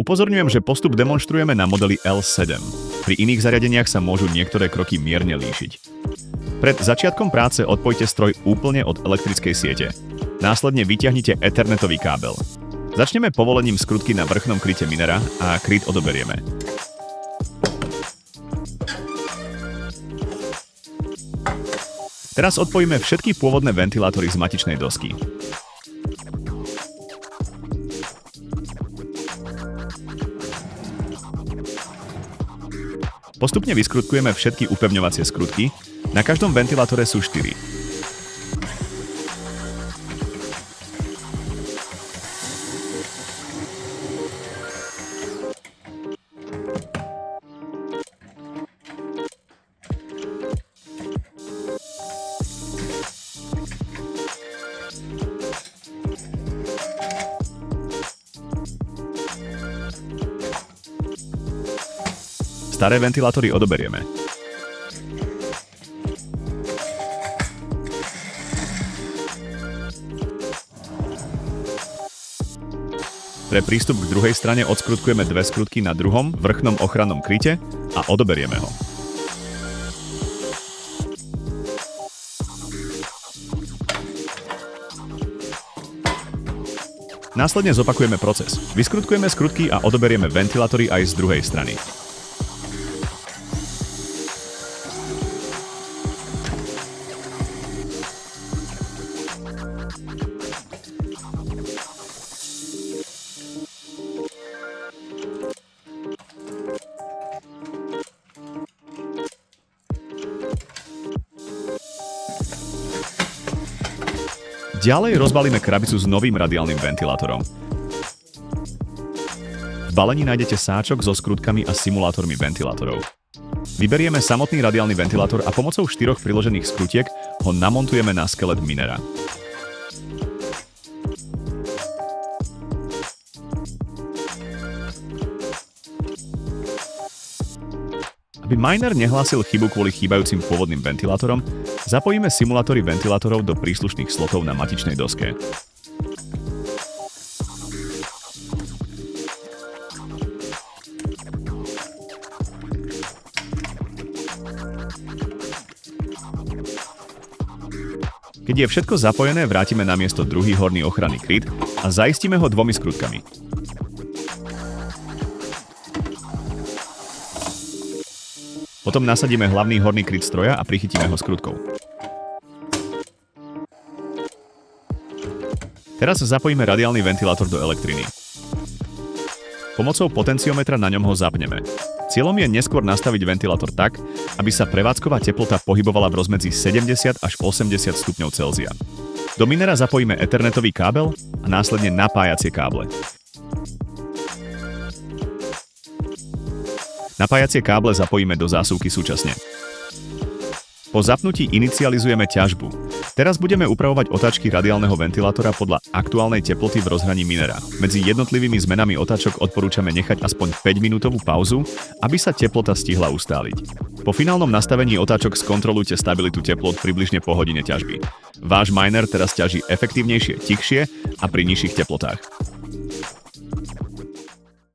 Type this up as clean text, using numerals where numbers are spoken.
Upozorňujem, že postup demonštrujeme na modeli L7. Pri iných zariadeniach sa môžu niektoré kroky mierne líšiť. Pred začiatkom práce odpojte stroj úplne od elektrickej siete. Následne vyťahnite ethernetový kábel. Začneme povolením skrutky na vrchnom kryte Minera a kryt odoberieme. Teraz odpojíme všetky pôvodné ventilátory z matičnej dosky. Postupne vyskrutkujeme všetky upevňovacie skrutky. Na každom ventilátore sú 4. Staré ventilátory odoberieme. Pre prístup k druhej strane odskrutkujeme 2 skrutky na druhom, vrchnom ochrannom kryte a odoberieme ho. Následne zopakujeme proces. Vyskrutkujeme skrutky a odoberieme ventilátory aj z druhej strany. Ďalej rozbalíme krabicu s novým radiálnym ventilátorom. V balení nájdete sáčok so skrutkami a simulátormi ventilátorov. Vyberieme samotný radiálny ventilátor a pomocou 4 priložených skrutiek ho namontujeme na skelet Minera. Aby miner nehlásil chybu kvôli chýbajúcim pôvodným ventilátorom, zapojíme simulátory ventilátorov do príslušných slotov na matičnej doske. Keď je všetko zapojené, vrátime na miesto druhý horný ochranný kryt a zaistíme ho 2 skrutkami. Potom nasadíme hlavný horný kryt stroja a prichytíme ho skrutkou. Teraz zapojíme radiálny ventilátor do elektriny. Pomocou potenciometra na ňom ho zapneme. Cieľom je neskôr nastaviť ventilátor tak, aby sa prevádzková teplota pohybovala v rozmedzi 70 až 80 stupňov Celzia. Do Minera zapojíme ethernetový kábel a následne napájacie káble. Napájacie káble zapojíme do zásuvky súčasne. Po zapnutí inicializujeme ťažbu. Teraz budeme upravovať otáčky radiálneho ventilátora podľa aktuálnej teploty v rozhraní Minera. Medzi jednotlivými zmenami otáčok odporúčame nechať aspoň 5-minútovú pauzu, aby sa teplota stihla ustáliť. Po finálnom nastavení otáčok skontrolujte stabilitu teplot približne po hodine ťažby. Váš miner teraz ťaží efektívnejšie, tichšie a pri nižších teplotách.